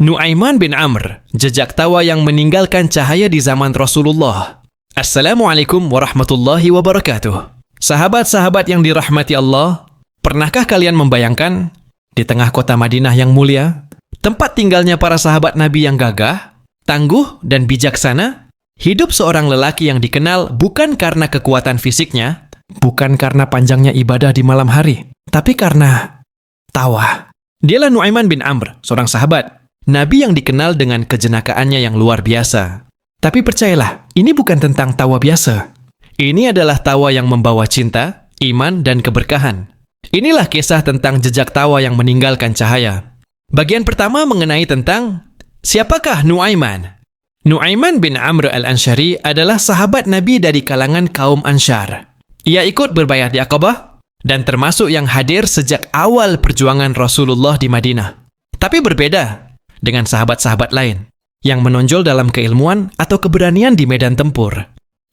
Nu'aiman bin Amr, jejak tawa yang meninggalkan cahaya di zaman Rasulullah. Assalamualaikum warahmatullahi wabarakatuh. Sahabat-sahabat yang dirahmati Allah, pernahkah kalian membayangkan di tengah kota Madinah yang mulia, tempat tinggalnya para sahabat Nabi yang gagah, tangguh, dan bijaksana, hidup seorang lelaki yang dikenal bukan karena kekuatan fisiknya, bukan karena panjangnya ibadah di malam hari, tapi karena tawa. Dialah Nu'aiman bin Amr, seorang sahabat Nabi yang dikenal dengan kejenakaannya yang luar biasa. Tapi percayalah, ini bukan tentang tawa biasa. Ini adalah tawa yang membawa cinta, iman, dan keberkahan. Inilah kisah tentang jejak tawa yang meninggalkan cahaya. Bagian pertama mengenai tentang siapakah Nu'aiman? Nu'aiman bin Amr al-Ansyari adalah sahabat Nabi dari kalangan kaum Ansyar. Ia ikut berbayat di Aqabah dan termasuk yang hadir sejak awal perjuangan Rasulullah di Madinah. Tapi berbeda dengan sahabat-sahabat lain yang menonjol dalam keilmuan atau keberanian di medan tempur.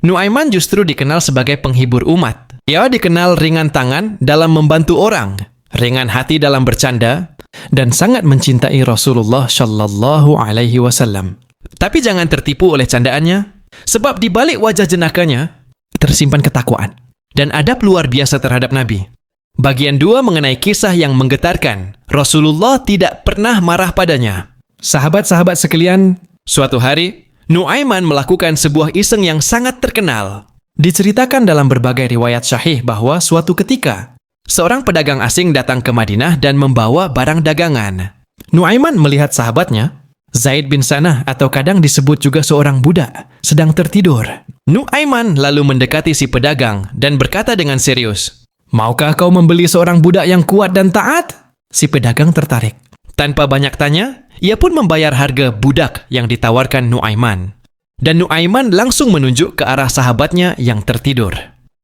Nu'aiman justru dikenal sebagai penghibur umat. Ia dikenal ringan tangan dalam membantu orang, ringan hati dalam bercanda, dan sangat mencintai Rasulullah Shallallahu Alaihi Wasallam. Tapi jangan tertipu oleh candaannya, sebab di balik wajah jenakanya tersimpan ketakwaan dan adab luar biasa terhadap Nabi. Bagian 2 mengenai kisah yang menggetarkan. Rasulullah tidak pernah marah padanya. Sahabat-sahabat sekalian, suatu hari, Nu'aiman melakukan sebuah iseng yang sangat terkenal. Diceritakan dalam berbagai riwayat syahih bahwa suatu ketika, seorang pedagang asing datang ke Madinah dan membawa barang dagangan. Nu'aiman melihat sahabatnya, Zaid bin Sanah atau kadang disebut juga seorang budak, sedang tertidur. Nu'aiman lalu mendekati si pedagang dan berkata dengan serius, "Maukah kau membeli seorang budak yang kuat dan taat?" Si pedagang tertarik. Tanpa banyak tanya, ia pun membayar harga budak yang ditawarkan Nu'aiman. Dan Nu'aiman langsung menunjuk ke arah sahabatnya yang tertidur.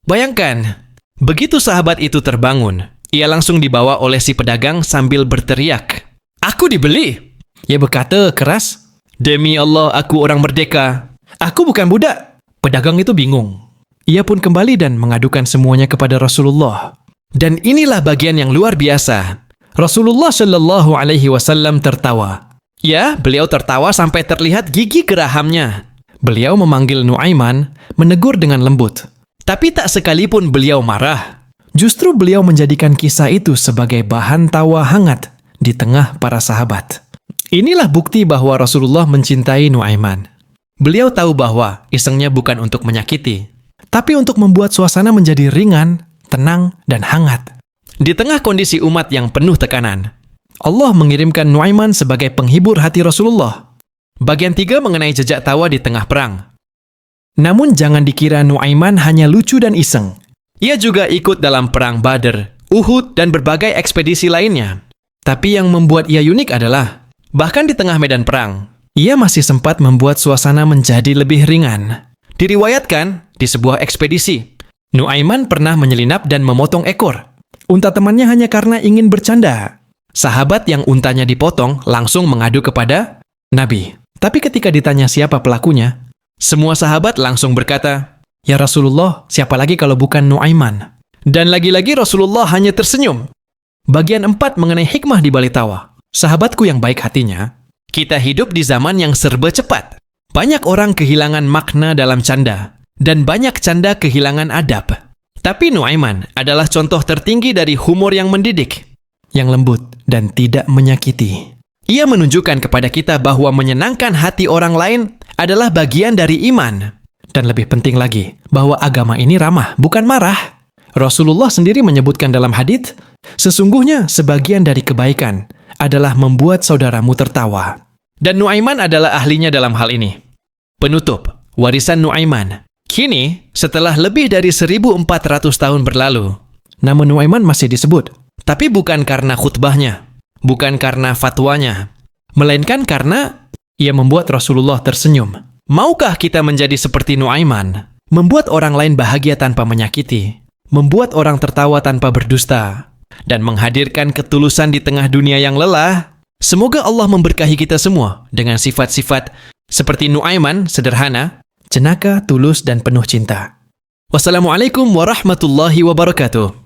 Bayangkan, begitu sahabat itu terbangun, ia langsung dibawa oleh si pedagang sambil berteriak, "Aku dibeli!" Ia berkata keras, "Demi Allah, aku orang merdeka. Aku bukan budak." Pedagang itu bingung. Ia pun kembali dan mengadukan semuanya kepada Rasulullah. Dan inilah bagian yang luar biasa. Rasulullah Shallallahu Alaihi Wasallam tertawa. Ya, beliau tertawa sampai terlihat gigi gerahamnya. Beliau memanggil Nu'aiman, menegur dengan lembut. Tapi tak sekalipun beliau marah. Justru beliau menjadikan kisah itu sebagai bahan tawa hangat di tengah para sahabat. Inilah bukti bahwa Rasulullah mencintai Nu'aiman. Beliau tahu bahwa isengnya bukan untuk menyakiti, tapi untuk membuat suasana menjadi ringan, tenang, dan hangat. Di tengah kondisi umat yang penuh tekanan, Allah mengirimkan Nu'aiman sebagai penghibur hati Rasulullah. Bagian 3 mengenai jejak tawa di tengah perang. Namun jangan dikira Nu'aiman hanya lucu dan iseng. Ia juga ikut dalam perang Badr, Uhud, dan berbagai ekspedisi lainnya. Tapi yang membuat ia unik adalah, bahkan di tengah medan perang, ia masih sempat membuat suasana menjadi lebih ringan. Diriwayatkan di sebuah ekspedisi, Nu'aiman pernah menyelinap dan memotong ekor unta temannya hanya karena ingin bercanda. Sahabat yang untanya dipotong langsung mengadu kepada Nabi. Tapi ketika ditanya siapa pelakunya, semua sahabat langsung berkata, "Ya Rasulullah, siapa lagi kalau bukan Nu'aiman?" Dan lagi-lagi Rasulullah hanya tersenyum. Bagian 4 mengenai hikmah di balik tawa. Sahabatku yang baik hatinya, kita hidup di zaman yang serba cepat. Banyak orang kehilangan makna dalam canda, dan banyak canda kehilangan adab. Tapi Nu'aiman adalah contoh tertinggi dari humor yang mendidik, yang lembut dan tidak menyakiti. Ia menunjukkan kepada kita bahwa menyenangkan hati orang lain adalah bagian dari iman. Dan lebih penting lagi, bahwa agama ini ramah, bukan marah. Rasulullah sendiri menyebutkan dalam hadits, sesungguhnya sebagian dari kebaikan adalah membuat saudaramu tertawa. Dan Nu'aiman adalah ahlinya dalam hal ini. Penutup, warisan Nu'aiman. Kini, setelah lebih dari 1400 tahun berlalu, nama Nu'aiman masih disebut. Tapi bukan karena khutbahnya, bukan karena fatwanya, melainkan karena ia membuat Rasulullah tersenyum. Maukah kita menjadi seperti Nu'aiman? Membuat orang lain bahagia tanpa menyakiti, membuat orang tertawa tanpa berdusta, dan menghadirkan ketulusan di tengah dunia yang lelah? Semoga Allah memberkahi kita semua dengan sifat-sifat seperti Nu'aiman, sederhana, jenaka, tulus, dan penuh cinta. Wassalamualaikum warahmatullahi wabarakatuh.